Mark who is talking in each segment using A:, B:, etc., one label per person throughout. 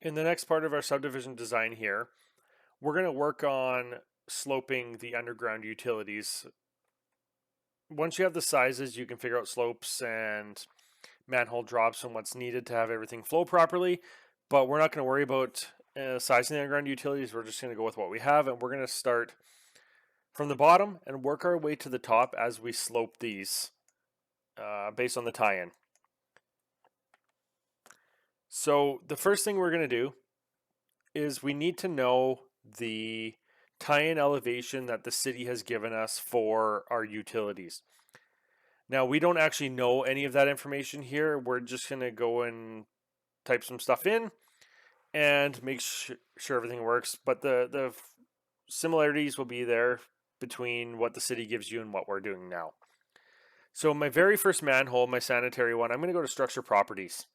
A: In the next part of our subdivision design here, we're going to work on sloping the underground utilities. Once you have the sizes, you can figure out slopes and manhole drops and what's needed to have everything flow properly. But we're not going to worry about sizing the underground utilities. We're just going to go with what we have, and we're going to start from the bottom and work our way to the top as we slope these based on the tie-in. So the first thing we're going to do is we need to know the tie-in elevation that the city has given us for our utilities. Now, we don't actually know any of that information here. We're just going to go and type some stuff in and make sure everything works. But the similarities will be there between what the city gives you and what we're doing now. So my very first manhole, my sanitary one, I'm going to go to structure properties.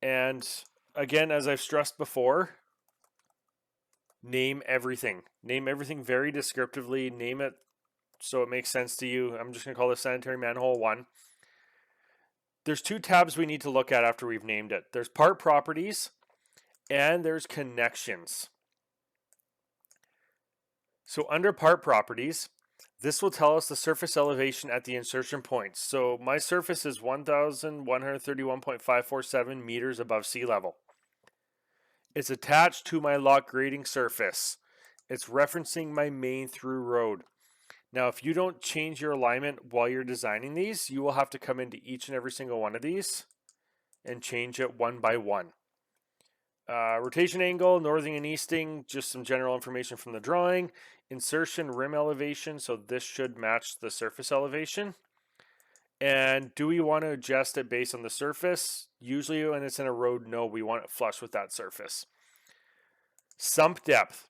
A: And again, as I've stressed before, name everything. Name everything very descriptively. Name it so it makes sense to you. I'm just going to call this sanitary manhole 1. There's two tabs we need to look at after we've named it. There's part properties and there's connections. So under part properties, this will tell us the surface elevation at the insertion points. So my surface is 1,131.547 meters above sea level. It's attached to my lot grading surface. It's referencing my main through road. Now, if you don't change your alignment while you're designing these, you will have to come into each and every single one of these and change it one by one. Rotation angle, northing and easting, just some general information from the drawing. Insertion, rim elevation, so this should match the surface elevation. And do we want to adjust it based on the surface? Usually when it's in a road, no, we want it flush with that surface. Sump depth.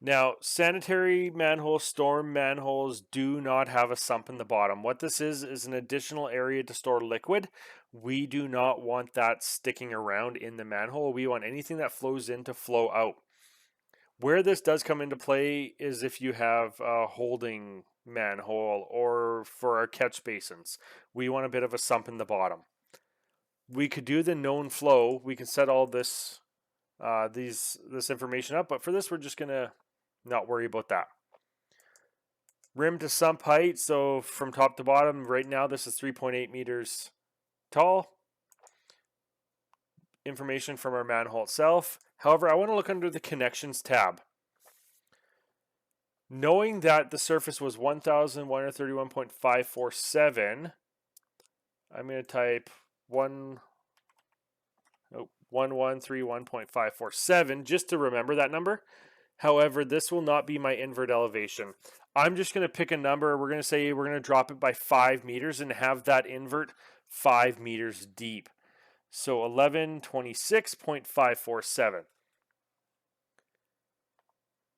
A: Now, sanitary manholes, storm manholes do not have a sump in the bottom. What this is an additional area to store liquid. We do not want that sticking around in the manhole. We want anything that flows in to flow out. Where this does come into play is if you have a holding manhole or for our catch basins. We want a bit of a sump in the bottom. We could do the known flow. We can set all this this information up, but for this we're just going to not worry about that. Rim to sump height, so from top to bottom, right now this is 3.8 meters tall. Information from our manhole itself. However, I want to look under the connections tab. Knowing that the surface was 1,131.547, I'm going to type 1131.547 just to remember that number. However, this will not be my invert elevation. I'm just going to pick a number. We're going to say we're going to drop it by 5 meters and have that invert 5 meters deep. So 1126.547.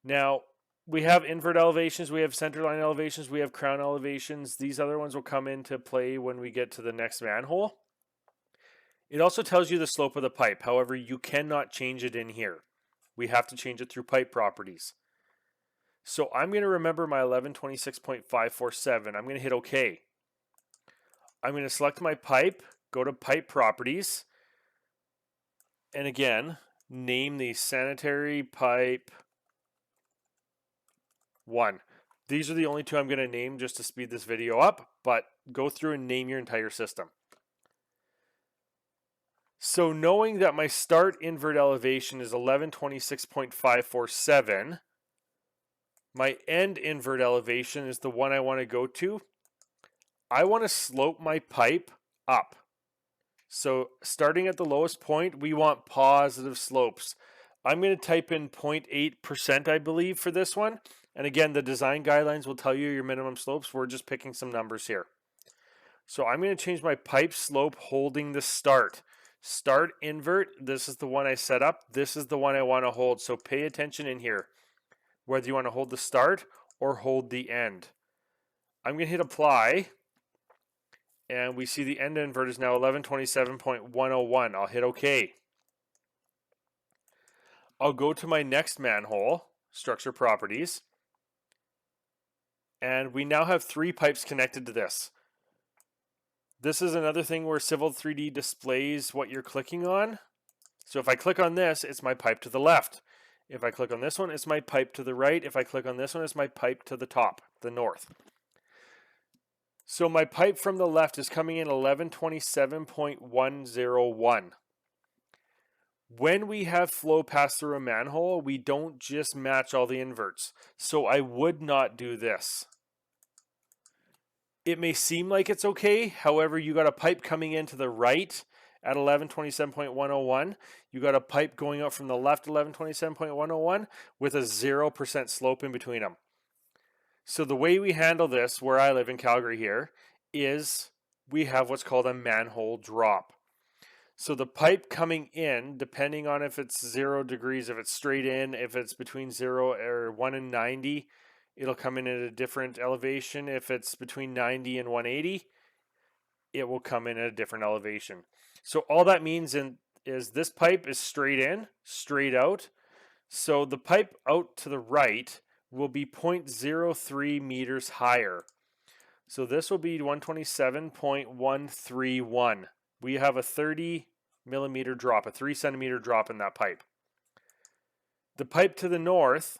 A: Now, we have invert elevations, we have centerline elevations, we have crown elevations. These other ones will come into play when we get to the next manhole. It also tells you the slope of the pipe. However, you cannot change it in here. We have to change it through pipe properties. So I'm going to remember my 1126.547. I'm going to hit OK. I'm going to select my pipe, go to pipe properties, and again, name the sanitary pipe 1. These are the only two I'm going to name just to speed this video up, but go through and name your entire system. So knowing that my start invert elevation is 1126.547, my end invert elevation is the one I want to go to. I want to slope my pipe up. So starting at the lowest point, we want positive slopes. I'm going to type in 0.8%, I believe, for this one. And again, the design guidelines will tell you your minimum slopes. We're just picking some numbers here. So I'm going to change my pipe slope holding the start. Start invert, this is the one I set up. This is the one I want to hold. So pay attention in here, whether you want to hold the start or hold the end. I'm going to hit apply. And we see the end invert is now 1127.101. I'll hit OK. I'll go to my next manhole, structure properties. And we now have 3 pipes connected to this. This is another thing where Civil 3D displays what you're clicking on. So if I click on this, it's my pipe to the left. If I click on this one, it's my pipe to the right. If I click on this one, it's my pipe to the top, the north. So my pipe from the left is coming in 1127.101. When we have flow pass through a manhole, we don't just match all the inverts. So I would not do this. It may seem like it's okay. However, you got a pipe coming in to the right at 1127.101. You got a pipe going out from the left 1127.101 with a 0% slope in between them. So the way we handle this, where I live in Calgary here, is we have what's called a manhole drop. So the pipe coming in, depending on if it's 0 degrees, if it's straight in, if it's between 0 or 1 and 90, it'll come in at a different elevation. If it's between 90 and 180, it will come in at a different elevation. So all that means is this pipe is straight in, straight out. So the pipe out to the right will be 0.03 meters higher. So this will be 127.131. We have a 30 millimeter drop, a 3 centimeter drop in that pipe. The pipe to the north,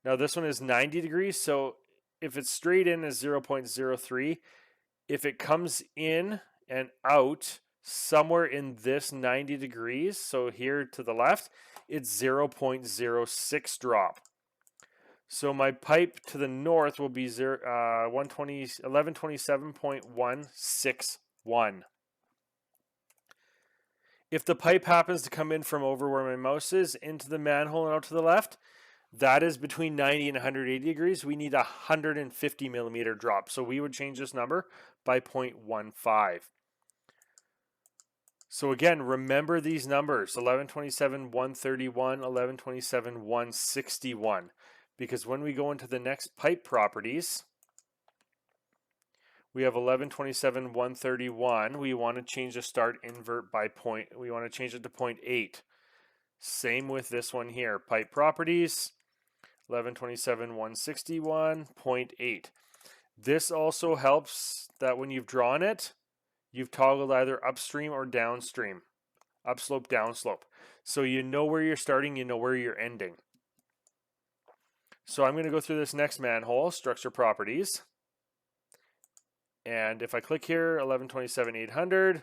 A: now this one is 90 degrees, so if it's straight in is 0.03. If it comes in and out somewhere in this 90 degrees, so here to the left, it's 0.06 drop. So my pipe to the north will be 1127.161. If the pipe happens to come in from over where my mouse is into the manhole and out to the left, that is between 90 and 180 degrees. We need a 150 millimeter drop. So we would change this number by 0.15. So again, remember these numbers, 1127.131, 1127.161. Because when we go into the next pipe properties, we have 1127.131. We want to change the start invert by point. We want to change it to 0.8. Same with this one here. Pipe properties, 1127.161, 0.8. This also helps that when you've drawn it, you've toggled either upstream or downstream, upslope, downslope. So you know where you're starting, you know where you're ending. So I'm going to go through this next manhole, structure properties. And if I click here, 1127.800,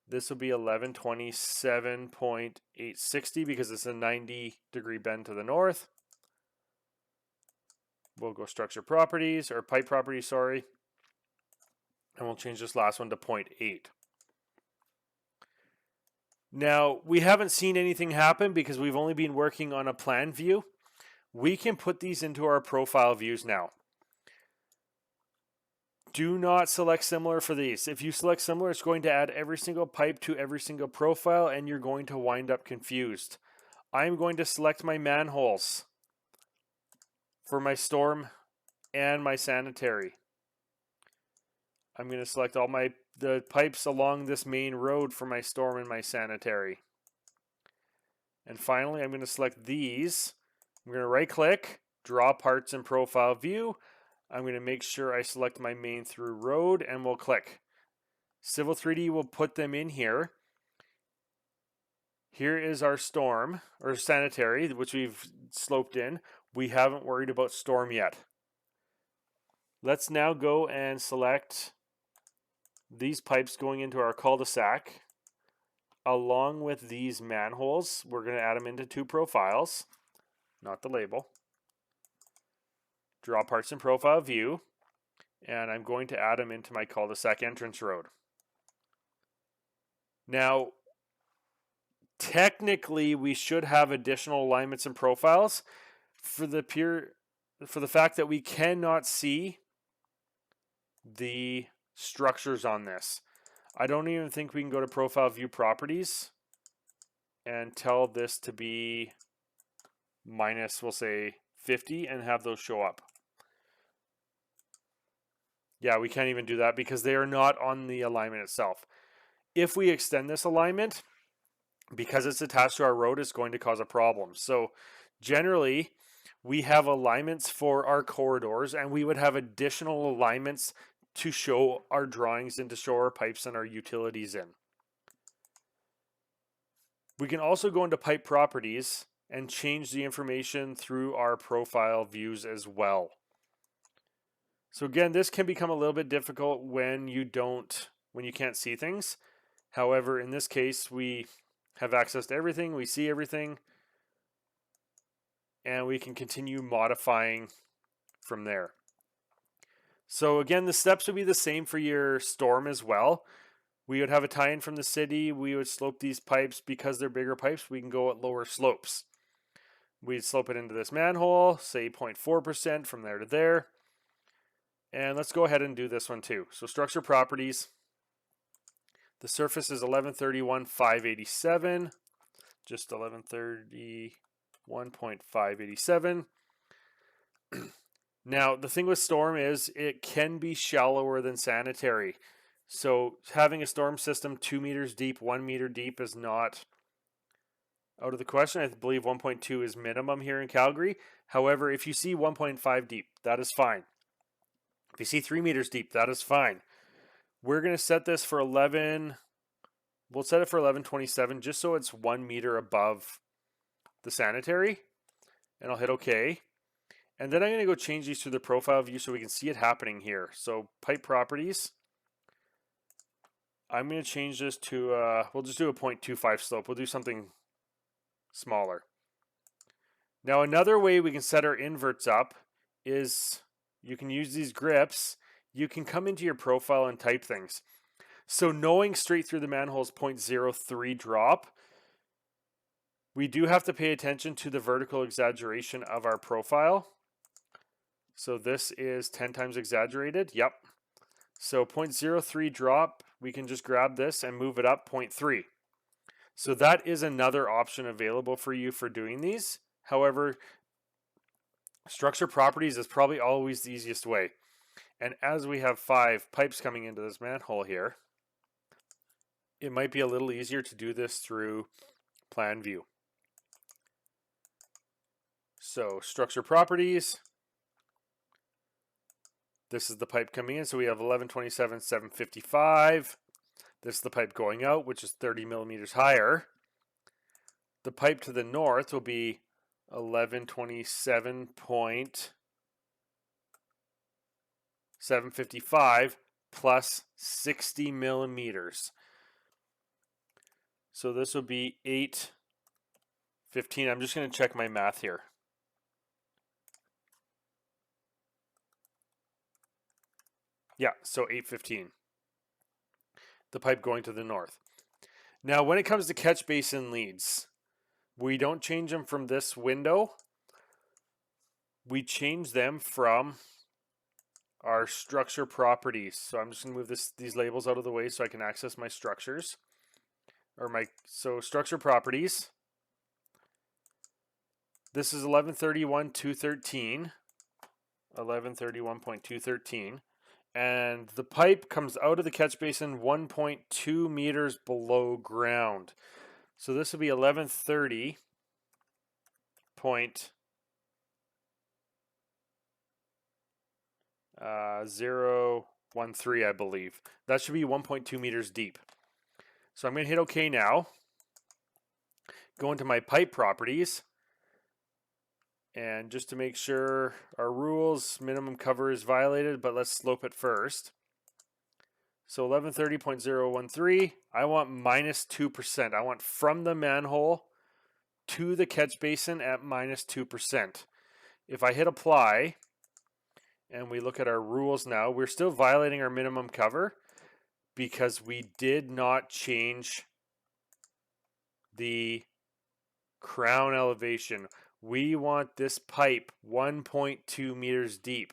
A: this will be 1127.860 because it's a 90 degree bend to the north. We'll go structure properties, or pipe properties, sorry. And we'll change this last one to 0.8. Now, we haven't seen anything happen because we've only been working on a plan view. We can put these into our profile views now. Do not select similar for these. If you select similar, it's going to add every single pipe to every single profile and you're going to wind up confused. I'm going to select my manholes for my storm and my sanitary. I'm going to select all the pipes along this main road for my storm and my sanitary. And finally, I'm going to select these. I'm going to right click, draw parts in profile view. I'm going to make sure I select my main through road and we'll click. Civil 3D will put them in here. Here is our storm or sanitary, which we've sloped in. We haven't worried about storm yet. Let's now go and select these pipes going into our cul-de-sac along with these manholes. We're going to add them into two profiles, not the label. Draw parts in profile view, and I'm going to add them into my cul-de-sac entrance road. Now, technically, we should have additional alignments and profiles for the fact that we cannot see the structures on this. I don't even think we can go to profile view properties and tell this to be minus, we'll say 50, and have those show up. Yeah, we can't even do that because they are not on the alignment itself. If we extend this alignment, because it's attached to our road, it's going to cause a problem. So generally, we have alignments for our corridors, and we would have additional alignments to show our drawings and to show our pipes and our utilities in. We can also go into pipe properties and change the information through our profile views as well. So again, this can become a little bit difficult when you can't see things. However, in this case, we have access to everything, we see everything, and we can continue modifying from there. So again, the steps would be the same for your storm as well. We would have a tie-in from the city. We would slope these pipes. Because they're bigger pipes, we can go at lower slopes. We'd slope it into this manhole, say 0.4% from there to there. And let's go ahead and do this one too. So structure properties. The surface is 1131.587. Just 1131.587. Now, the thing with storm is it can be shallower than sanitary. So having a storm system 2 meters deep, 1 meter deep is not out of the question. I believe 1.2 is minimum here in Calgary. However, if you see 1.5 deep, that is fine. If you see 3 meters deep, that is fine. We're going to set this for 11. We'll set it for 1127 just so it's 1 meter above the sanitary. And I'll hit OK. And then I'm going to go change these to the profile view so we can see it happening here. So pipe properties. I'm going to change this to, we'll just do a 0.25 slope. We'll do something smaller. Now another way we can set our inverts up is you can use these grips. You can come into your profile and type things. So knowing straight through the manhole is 0.03 drop, we do have to pay attention to the vertical exaggeration of our profile. So this is 10 times exaggerated. Yep. So 0.03 drop, we can just grab this and move it up 0.3. So that is another option available for you for doing these. However, structure properties is probably always the easiest way. And as we have 5 pipes coming into this manhole here, it might be a little easier to do this through plan view. So structure properties. This is the pipe coming in, so we have 1127.755. This is the pipe going out, which is 30 millimeters higher. The pipe to the north will be 1127.755 plus 60 millimeters. So this will be 815. I'm just going to check my math here. Yeah, so 815. The pipe going to the north. Now, when it comes to catch basin leads, we don't change them from this window. We change them from our structure properties. So I'm just going to move these labels out of the way so I can access my structures. So structure properties. This is 1131.213. 1131.213. And the pipe comes out of the catch basin 1.2 meters below ground. So this will be 1130.013, I believe. That should be 1.2 meters deep. So I'm going to hit OK now. Go into my pipe properties. And just to make sure our rules, minimum cover is violated, but let's slope it first. So 1130.013, I want minus 2%. I want from the manhole to the catch basin at minus 2%. If I hit apply, and we look at our rules now, we're still violating our minimum cover because we did not change the crown elevation. We want this pipe 1.2 meters deep.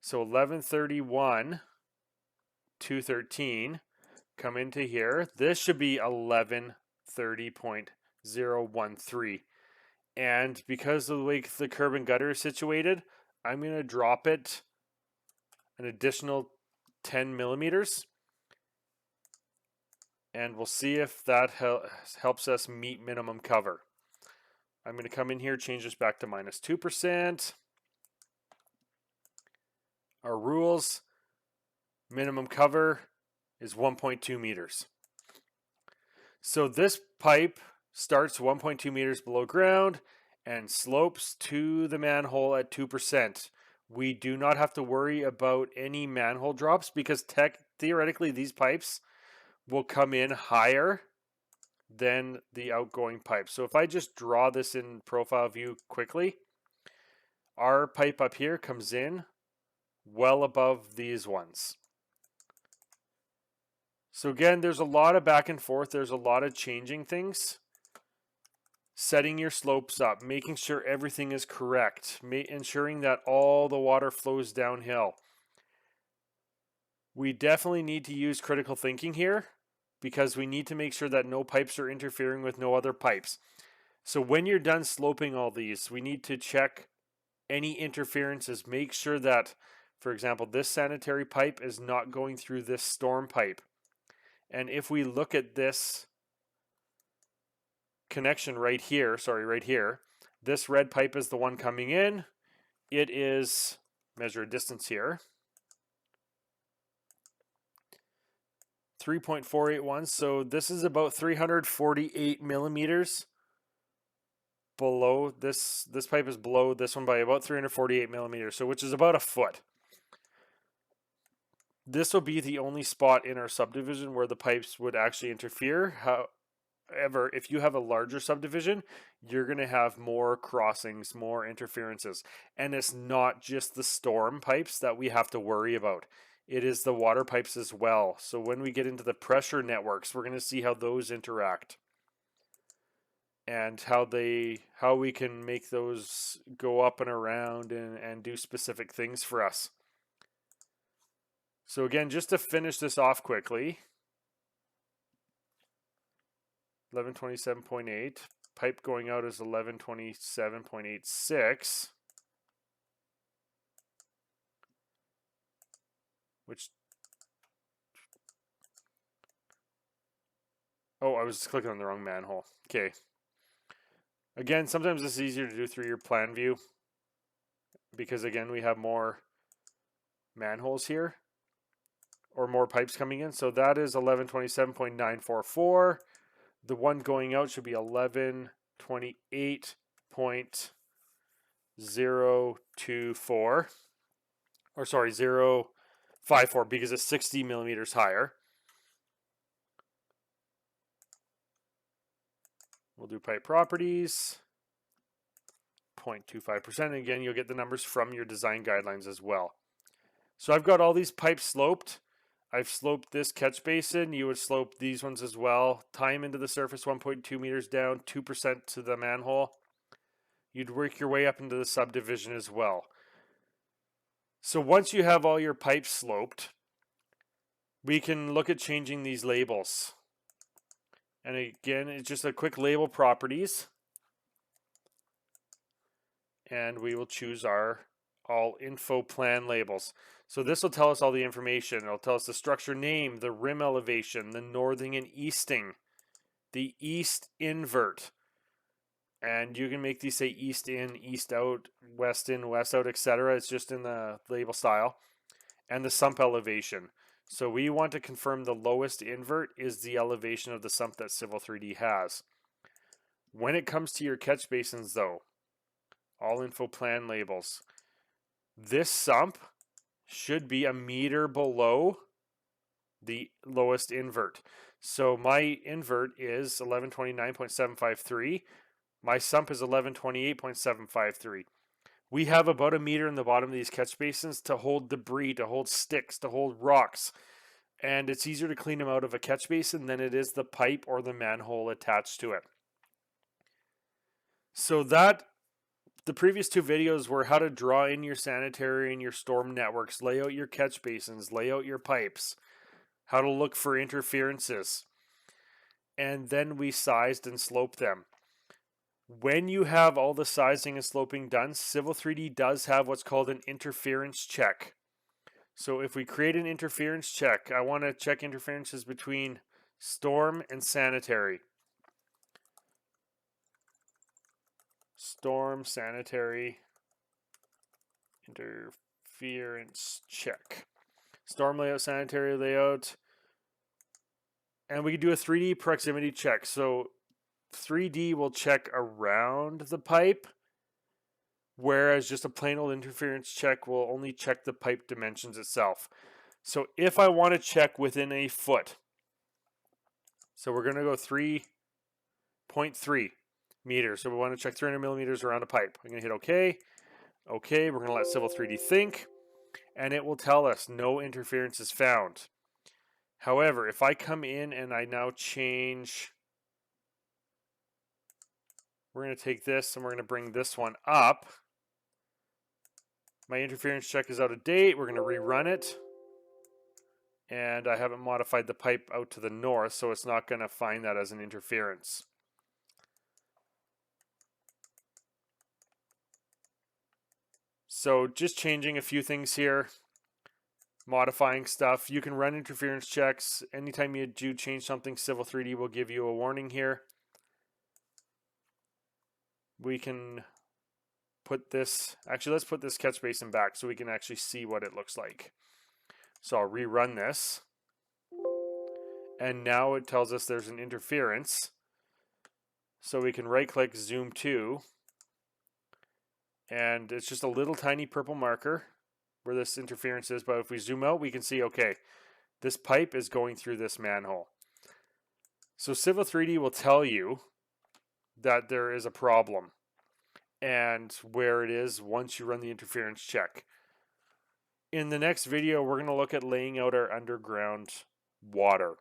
A: So 1131.213, come into here. This should be 1130.013. And because of the way the curb and gutter is situated, I'm going to drop it an additional 10 millimeters. And we'll see if that helps us meet minimum cover. I'm going to come in here, change this back to minus 2%. Our rules, minimum cover is 1.2 meters. So this pipe starts 1.2 meters below ground and slopes to the manhole at 2%. We do not have to worry about any manhole drops because theoretically these pipes will come in higher than the outgoing pipe. So if I just draw this in profile view quickly, our pipe up here comes in well above these ones. So again, there's a lot of back and forth. There's a lot of changing things. Setting your slopes up, making sure everything is correct, ensuring that all the water flows downhill. We definitely need to use critical thinking here because we need to make sure that no pipes are interfering with no other pipes. So when you're done sloping all these, we need to check any interferences. Make sure that, for example, this sanitary pipe is not going through this storm pipe. And if we look at this connection right here, this red pipe is the one coming in. It is, measure a distance here, 3.481. So this is about 348 millimeters below this. This pipe is below this one by about 348 millimeters, so which is about a foot. This will be the only spot in our subdivision where the pipes would actually interfere. However, if you have a larger subdivision, you're going to have more crossings, more interferences. And it's not just the storm pipes that we have to worry about. It is the water pipes as well. So when we get into the pressure networks, we're going to see how those interact and how we can make those go up and around and do specific things for us. So again, just to finish this off quickly, 1127.8, pipe going out is 1127.86, which, oh, I was clicking on the wrong manhole. Okay. Again, sometimes this is easier to do through your plan view because again, we have more manholes here or more pipes coming in. So that is 1127.944. The one going out should be 1128.024, or sorry, 054 because it's 60 millimeters higher. We'll do pipe properties, 0.25%. Again, you'll get the numbers from your design guidelines as well. So I've got all these pipes sloped. I've sloped this catch basin. You would slope these ones as well. Time into the surface, 1.2 meters down, 2% to the manhole. You'd work your way up into the subdivision as well. So once you have all your pipes sloped, we can look at changing these labels. And again, it's just a quick label properties. And we will choose our all info plan labels. So this will tell us all the information. It'll tell us the structure name, the rim elevation, the northing and easting, the east invert. And you can make these say east in, east out, west in, west out, etc. It's just in the label style. And the sump elevation. So we want to confirm the lowest invert is the elevation of the sump that Civil 3D has. When it comes to your catch basins though, all info plan labels, this sump should be a meter below the lowest invert. So my invert is 1129.753. My sump is 1128.753. We have about a meter in the bottom of these catch basins to hold debris, to hold sticks, to hold rocks. And it's easier to clean them out of a catch basin than it is the pipe or the manhole attached to it. So that the previous two videos were how to draw in your sanitary and your storm networks, lay out your catch basins, lay out your pipes, how to look for interferences, and then we sized and sloped them. When you have all the sizing and sloping done, Civil 3D does have what's called an interference check. So if we create an interference check, I want to check interferences between storm and sanitary. Storm, sanitary, interference check. Storm layout, sanitary layout. And we can do a 3D proximity check. So 3D will check around the pipe, whereas just a plain old interference check will only check the pipe dimensions itself. So if I want to check within a foot, so we're going to go 3.3 meters. So we want to check 300 millimeters around a pipe. I'm going to hit OK. OK, we're going to let Civil 3D think, and it will tell us no interference is found. However, if I come in and I now change, we're going to take this and we're going to bring this one up. My interference check is out of date. We're going to rerun it. And I haven't modified the pipe out to the north, so it's not going to find that as an interference. So just changing a few things here, modifying stuff. You can run interference checks. Anytime you do change something, Civil 3D will give you a warning here. We can put this, actually let's put this catch basin back so we can actually see what it looks like. So I'll rerun this. And now it tells us there's an interference. So we can right click, zoom to, and it's just a little tiny purple marker where this interference is. But if we zoom out, we can see, okay, this pipe is going through this manhole. So Civil 3D will tell you that there is a problem and where it is once you run the interference check. In the next video, we're going to look at laying out our underground water.